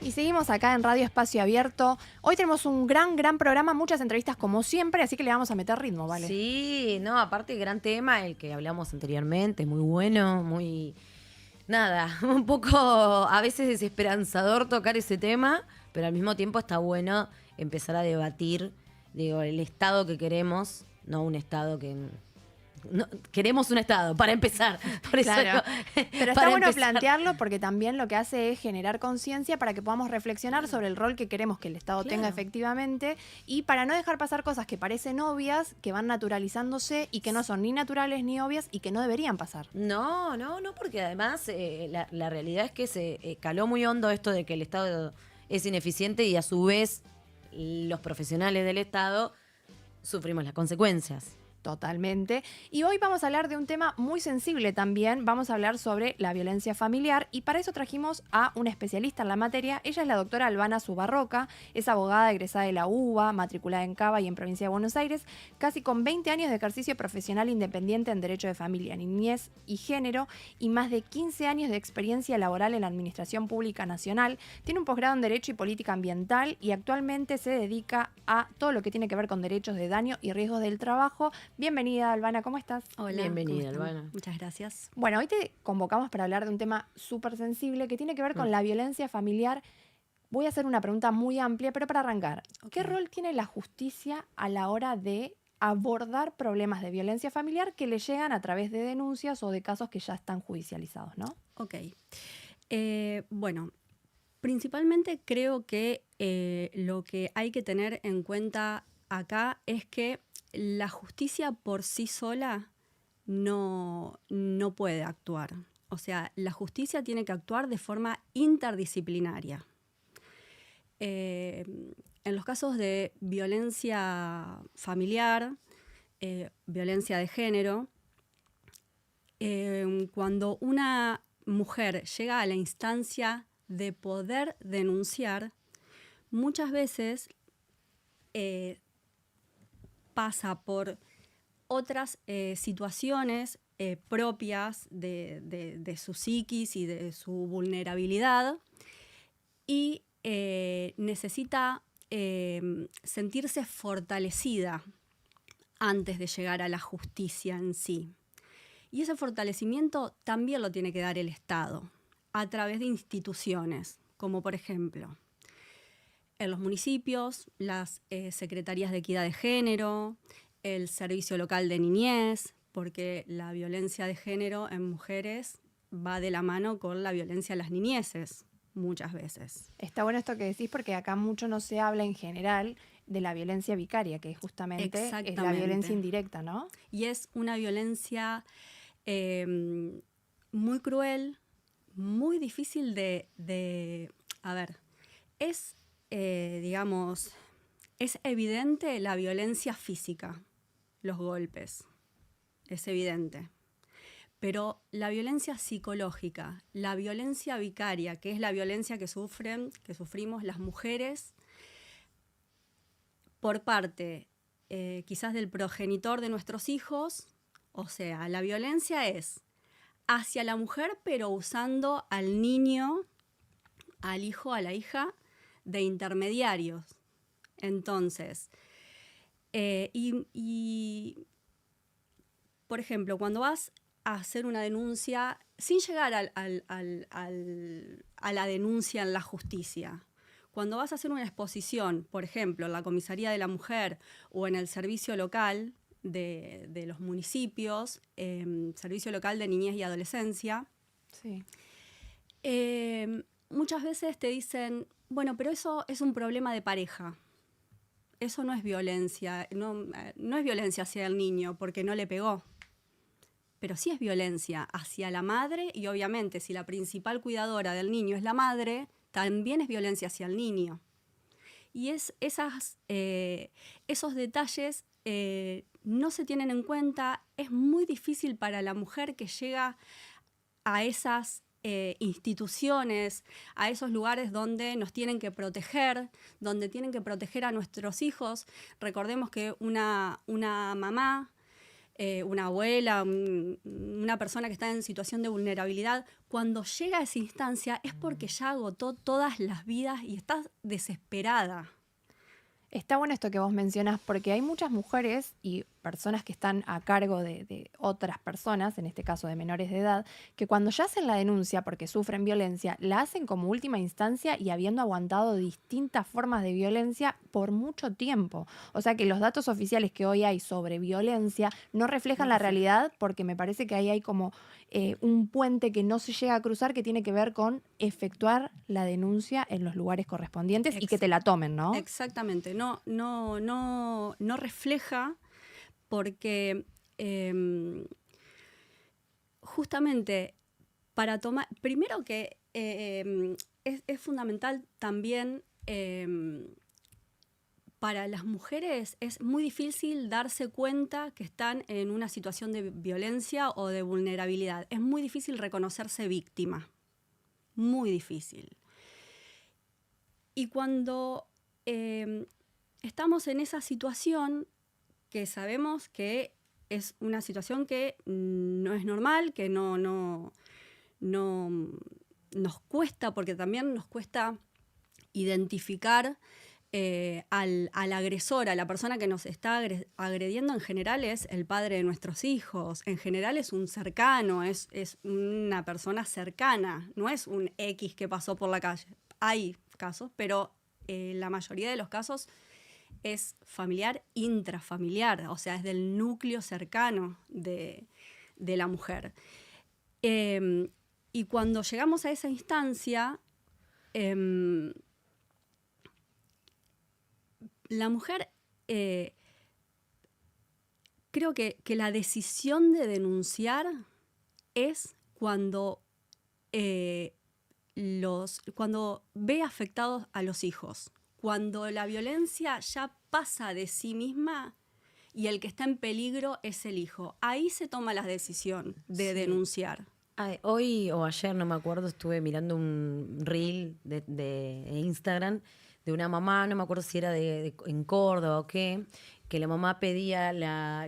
Y seguimos acá en Radio Espacio Abierto. Hoy tenemos un gran programa, muchas entrevistas como siempre, así que le vamos a meter ritmo, ¿vale? Sí, no, aparte gran tema, el que hablamos anteriormente, muy bueno, muy... Nada, un poco a veces desesperanzador tocar ese tema, pero al mismo tiempo está bueno empezar a debatir, digo, el estado que queremos, no un estado que... No, queremos un estado, para empezar. Por eso Claro, pero está para bueno empezar. plantearlo porque también lo que hace es generar conciencia para que podamos reflexionar sobre el rol que queremos que el Estado Claro. tenga efectivamente y para no dejar pasar cosas que parecen obvias, que van naturalizándose y que no son ni naturales ni obvias y que no deberían pasar. No, porque además la realidad es que se caló muy hondo esto de que el Estado es ineficiente y a su vez los profesionales del Estado sufrimos las consecuencias. Totalmente. Y hoy vamos a hablar de un tema muy sensible también. Vamos a hablar sobre la violencia familiar y para eso trajimos a una especialista en la materia. Ella es la doctora Albana Zubarroca, es abogada egresada de la UBA, matriculada en Cava y en Provincia de Buenos Aires, casi con 20 años de ejercicio profesional independiente en Derecho de Familia, Niñez y Género y más de 15 años de experiencia laboral en la Administración Pública Nacional. Tiene un posgrado en Derecho y Política Ambiental y actualmente se dedica a todo lo que tiene que ver con derechos de daño y riesgos del trabajo. Bienvenida, Albana, ¿cómo estás? Hola, Bienvenida, ¿cómo están? Albana. Muchas gracias. Bueno, hoy te convocamos para hablar de un tema súper sensible que tiene que ver con la violencia familiar. Voy a hacer una pregunta muy amplia, pero para arrancar, ¿qué rol tiene la justicia a la hora de abordar problemas de violencia familiar que le llegan a través de denuncias o de casos que ya están judicializados, ¿no? Ok. Bueno, principalmente creo que lo que hay que tener en cuenta acá es que la justicia por sí sola no puede actuar. O sea, la justicia tiene que actuar de forma interdisciplinaria. En los casos de violencia familiar, violencia de género, cuando una mujer llega a la instancia de poder denunciar, muchas veces pasa por otras situaciones propias de su psiquis y de su vulnerabilidad y necesita sentirse fortalecida antes de llegar a la justicia en sí. Y ese fortalecimiento también lo tiene que dar el Estado a través de instituciones, como por ejemplo en los municipios, las secretarías de equidad de género, el servicio local de niñez, porque la violencia de género en mujeres va de la mano con la violencia a las niñeces, muchas veces. Está bueno esto que decís porque acá mucho no se habla en general de la violencia vicaria, que justamente es la violencia indirecta, ¿no? Y es una violencia muy cruel, muy difícil a ver, es, digamos, es evidente la violencia física, los golpes, es evidente. Pero la violencia psicológica, la violencia vicaria, que es la violencia que sufrimos las mujeres por parte quizás del progenitor de nuestros hijos, o sea, la violencia es hacia la mujer, pero usando al niño, al hijo, a la hija, de intermediarios. Entonces, por ejemplo, cuando vas a hacer una denuncia, sin llegar a la denuncia en la justicia, cuando vas a hacer una exposición, por ejemplo, en la comisaría de la mujer o en el servicio local de los municipios, servicio local de niñez y adolescencia, Sí. Muchas veces te dicen, bueno, pero eso es un problema de pareja. Eso no es violencia, no es violencia hacia el niño porque no le pegó. Pero sí es violencia hacia la madre y obviamente si la principal cuidadora del niño es la madre, también es violencia hacia el niño. Y esos detalles no se tienen en cuenta. Es muy difícil para la mujer que llega a esas instituciones, a esos lugares donde nos tienen que proteger, donde tienen que proteger a nuestros hijos. Recordemos que una mamá una abuela, una persona que está en situación de vulnerabilidad, cuando llega a esa instancia es porque ya agotó todas las vidas y está desesperada. Está bueno esto que vos mencionas porque hay muchas mujeres y personas que están a cargo de otras personas, en este caso de menores de edad, que cuando ya hacen la denuncia porque sufren violencia, la hacen como última instancia y habiendo aguantado distintas formas de violencia por mucho tiempo. O sea que los datos oficiales que hoy hay sobre violencia no reflejan la realidad porque me parece que ahí hay como un puente que no se llega a cruzar que tiene que ver con efectuar la denuncia en los lugares correspondientes y que te la tomen, ¿no? Exactamente, no refleja porque justamente para tomar, primero que es fundamental también para las mujeres es muy difícil darse cuenta que están en una situación de violencia o de vulnerabilidad. Es muy difícil reconocerse víctima, muy difícil. Y cuando estamos en esa situación, que sabemos que es una situación que no es normal, que no nos cuesta, porque también nos cuesta identificar al agresor, a la persona que nos está agrediendo. En general es el padre de nuestros hijos, en general es un cercano, es una persona cercana, no es un X que pasó por la calle. Hay casos, pero la mayoría de los casos es familiar, intrafamiliar, o sea, es del núcleo cercano de la mujer. Y cuando llegamos a esa instancia, la mujer, creo que la decisión de denunciar es cuando ve afectados a los hijos. Cuando la violencia ya pasa de sí misma y el que está en peligro es el hijo. Ahí se toma la decisión de denunciar. Hoy o ayer, no me acuerdo, estuve mirando un reel de Instagram de una mamá, no me acuerdo si era en Córdoba o qué, que la mamá pedía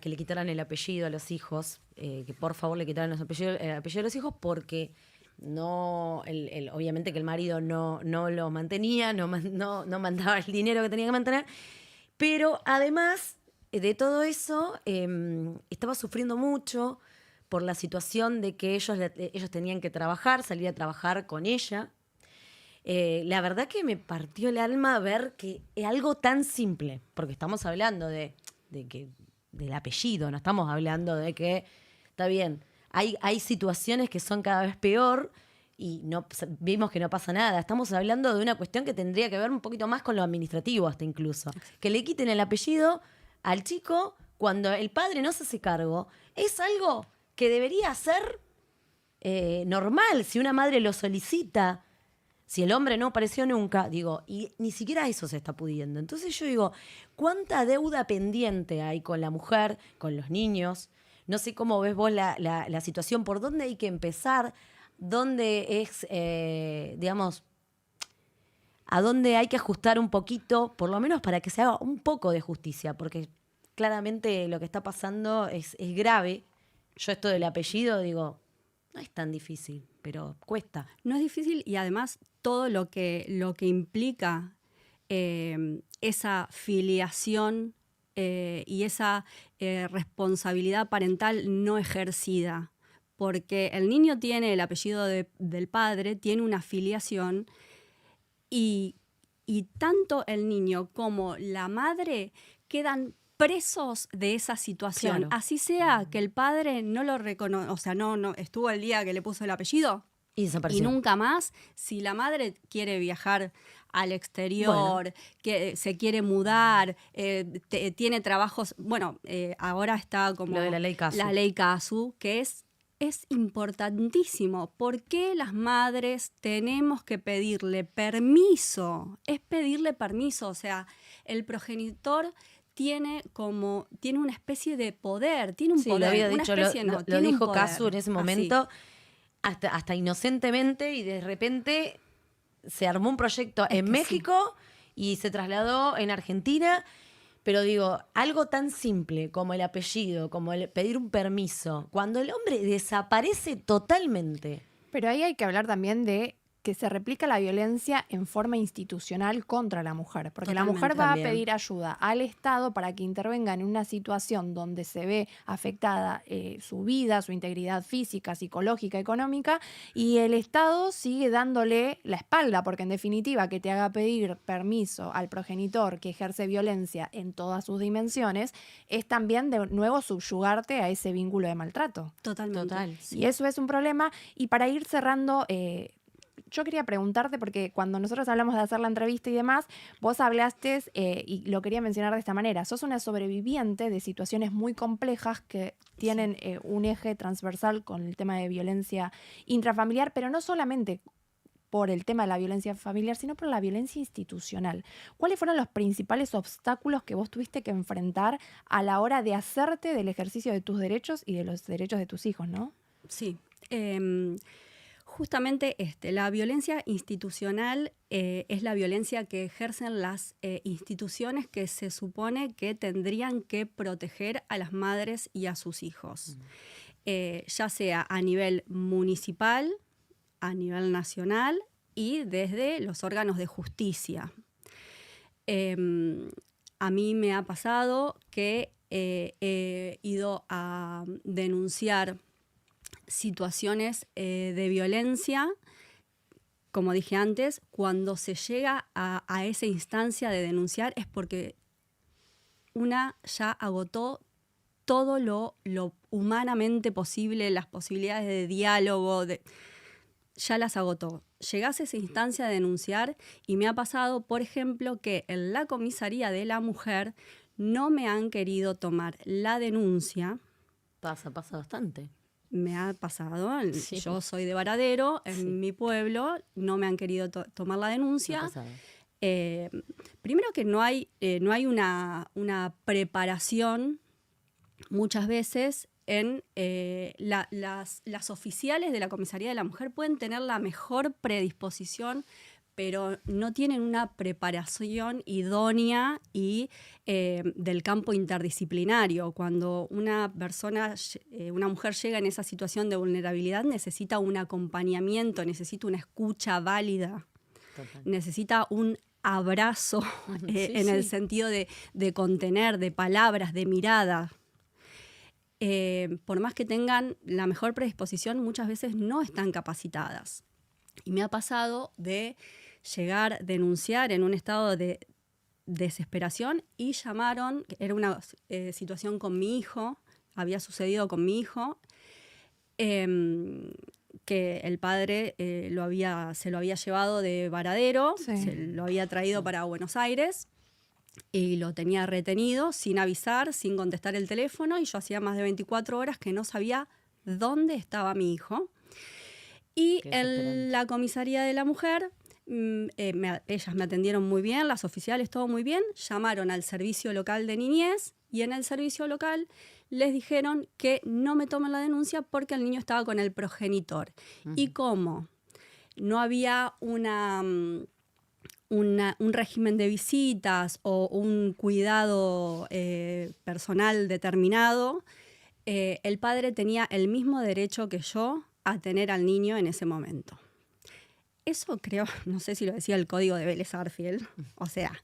que le quitaran el apellido a los hijos, que por favor le quitaran el apellido a los hijos porque no, obviamente que el marido no lo mantenía, no mandaba el dinero que tenía que mantener, pero además de todo eso estaba sufriendo mucho por la situación de que ellos tenían que trabajar, salir a trabajar con ella. La verdad que me partió el alma ver que es algo tan simple, porque estamos hablando del apellido, no estamos hablando de que, está bien, hay situaciones que son cada vez peor y vimos que no pasa nada. Estamos hablando de una cuestión que tendría que ver un poquito más con lo administrativo hasta incluso. Que le quiten el apellido al chico cuando el padre no se hace cargo. Es algo que debería ser normal si una madre lo solicita. Si el hombre no apareció nunca, digo, y ni siquiera eso se está pudiendo. Entonces yo digo, ¿cuánta deuda pendiente hay con la mujer, con los niños? No sé cómo ves vos la situación, por dónde hay que empezar, dónde es, digamos, a dónde hay que ajustar un poquito, por lo menos para que se haga un poco de justicia, porque claramente lo que está pasando es grave. Yo esto del apellido, digo, no es tan difícil, pero cuesta. No es difícil y además todo lo que implica esa filiación y esa responsabilidad parental no ejercida. Porque el niño tiene el apellido del padre, tiene una filiación y tanto el niño como la madre quedan presos de esa situación. Claro. Así sea que el padre no lo reconoce, o sea, no estuvo el día que le puso el apellido Y desapareció. y nunca más. Si la madre quiere viajar al exterior, que se quiere mudar, tiene trabajos, ahora está como Lo de la ley Casu. La ley Casu, que es importantísimo. ¿Por qué las madres tenemos que pedirle permiso? Es pedirle permiso, o sea, el progenitor tiene una especie de poder, tiene un poder. Lo había una dicho, especie, lo tiene un dijo poder. Casu en ese momento, hasta inocentemente, y de repente se armó un proyecto en México y se trasladó en Argentina, Pero digo, algo tan simple como el apellido, como pedir un permiso, cuando el hombre desaparece totalmente. Pero ahí hay que hablar también de que se replica la violencia en forma institucional contra la mujer, porque la Totalmente. mujer va También. a pedir ayuda al Estado para que intervenga en una situación donde se ve afectada su vida, su integridad física, psicológica, económica, y el Estado sigue dándole la espalda, porque en definitiva que te haga pedir permiso al progenitor que ejerce violencia en todas sus dimensiones, es también de nuevo subyugarte a ese vínculo de maltrato. Totalmente. Total. Sí. Y eso es un problema. Y para ir cerrando, yo quería preguntarte, porque cuando nosotros hablamos de hacer la entrevista y demás, vos hablaste, y lo quería mencionar de esta manera, sos una sobreviviente de situaciones muy complejas que tienen un eje transversal con el tema de violencia intrafamiliar, pero no solamente por el tema de la violencia familiar, sino por la violencia institucional. ¿Cuáles fueron los principales obstáculos que vos tuviste que enfrentar a la hora de hacerte del ejercicio de tus derechos y de los derechos de tus hijos, no? Sí. Justamente la violencia institucional es la violencia que ejercen las instituciones que se supone que tendrían que proteger a las madres y a sus hijos, ya sea a nivel municipal, a nivel nacional y desde los órganos de justicia. A mí me ha pasado que he ido a denunciar situaciones de violencia, como dije antes, cuando se llega a esa instancia de denunciar es porque una ya agotó todo lo humanamente posible, las posibilidades de diálogo, ya las agotó. Llegás a esa instancia de denunciar y me ha pasado, por ejemplo, que en la comisaría de la mujer no me han querido tomar la denuncia. Pasa bastante. Me ha pasado, Sí. yo soy de Varadero, en Sí. mi pueblo no me han querido tomar la Me ha denuncia. pasado. Primero que no hay una preparación muchas veces en las oficiales de la comisaría de la mujer pueden tener la mejor predisposición, pero no tienen una preparación idónea y del campo interdisciplinario. Cuando una persona, una mujer llega en esa situación de vulnerabilidad, necesita un acompañamiento, necesita una escucha válida, Total. necesita un abrazo en Sí. el sentido de contener, de palabras, de mirada. Por más que tengan la mejor predisposición, muchas veces no están capacitadas. Y me ha pasado de llegar, denunciar en un estado de desesperación y llamaron, era una situación con mi hijo, había sucedido con mi hijo, que el padre se lo había llevado de Varadero, Sí. se lo había traído para Buenos Aires y lo tenía retenido sin avisar, sin contestar el teléfono, y yo hacía más de 24 horas que no sabía dónde estaba mi hijo. Y Qué desesperante. en la comisaría de la mujer, ellas me atendieron muy bien, las oficiales, todo muy bien, llamaron al servicio local de niñez y en el servicio local les dijeron que no me tomen la denuncia porque el niño estaba con el progenitor. Y como no había un régimen de visitas o un cuidado personal determinado, el padre tenía el mismo derecho que yo a tener al niño en ese momento. Eso creo, no sé si lo decía el código de Vélez Sarsfield, o sea,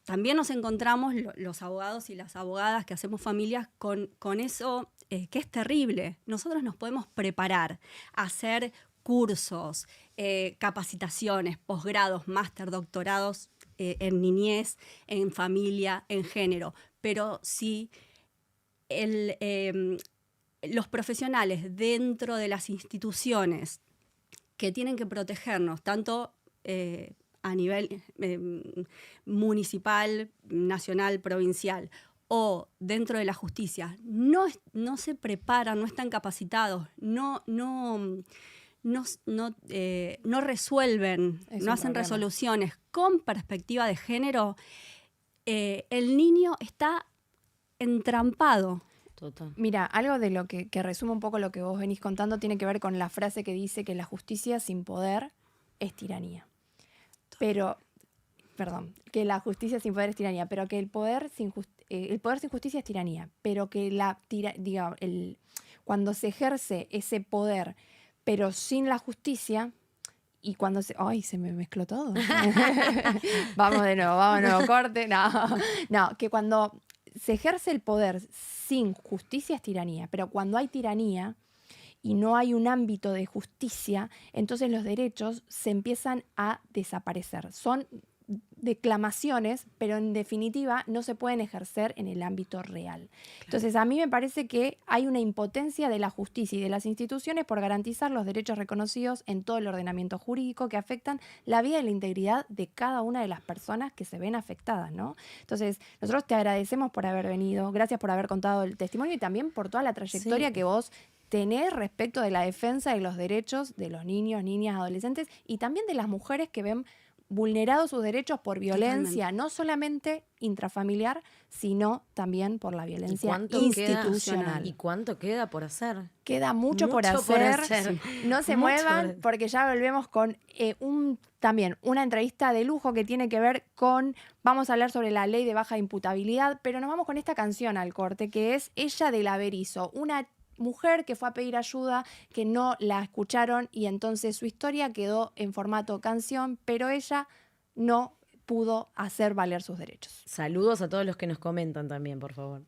también nos encontramos los abogados y las abogadas que hacemos familias con eso que es terrible. Nosotros nos podemos preparar, hacer cursos, capacitaciones, posgrados, máster, doctorados en niñez, en familia, en género, pero si los profesionales dentro de las instituciones que tienen que protegernos, tanto a nivel municipal, nacional, provincial, o dentro de la justicia, no se preparan, no están capacitados, no resuelven, Es no un hacen problema. resoluciones con perspectiva de género, el niño está entrampado. Total. Mira, algo de lo que resume un poco lo que vos venís contando tiene que ver con la frase que dice que la justicia sin poder es tiranía. Pero perdón, que la justicia sin poder es tiranía, pero que el poder sin justicia es tiranía, pero que cuando se ejerce ese poder, pero sin la justicia, y cuando ¡ay, se me mezcló todo! Vamos de nuevo, corte. No, que cuando se ejerce el poder sin justicia es tiranía, pero cuando hay tiranía y no hay un ámbito de justicia, entonces los derechos se empiezan a desaparecer. Son declamaciones, pero en definitiva no se pueden ejercer en el ámbito real. Entonces, a mí me parece que hay una impotencia de la justicia y de las instituciones por garantizar los derechos reconocidos en todo el ordenamiento jurídico que afectan la vida y la integridad de cada una de las personas que se ven afectadas, ¿no? Entonces, nosotros te agradecemos por haber venido, gracias por haber contado el testimonio y también por toda la trayectoria que vos tenés respecto de la defensa de los derechos de los niños, niñas, adolescentes y también de las mujeres que ven vulnerados sus derechos por violencia, Totalmente. no solamente intrafamiliar, sino también por la violencia institucional. ¿Y cuánto queda por hacer? Queda mucho por hacer. No se muevan porque ya volvemos con también una entrevista de lujo que tiene que ver con, vamos a hablar sobre la ley de baja imputabilidad, pero nos vamos con esta canción al corte que es Ella de la Berizo, una mujer que fue a pedir ayuda, que no la escucharon y entonces su historia quedó en formato canción, pero ella no pudo hacer valer sus derechos. Saludos a todos los que nos comentan también, por favor.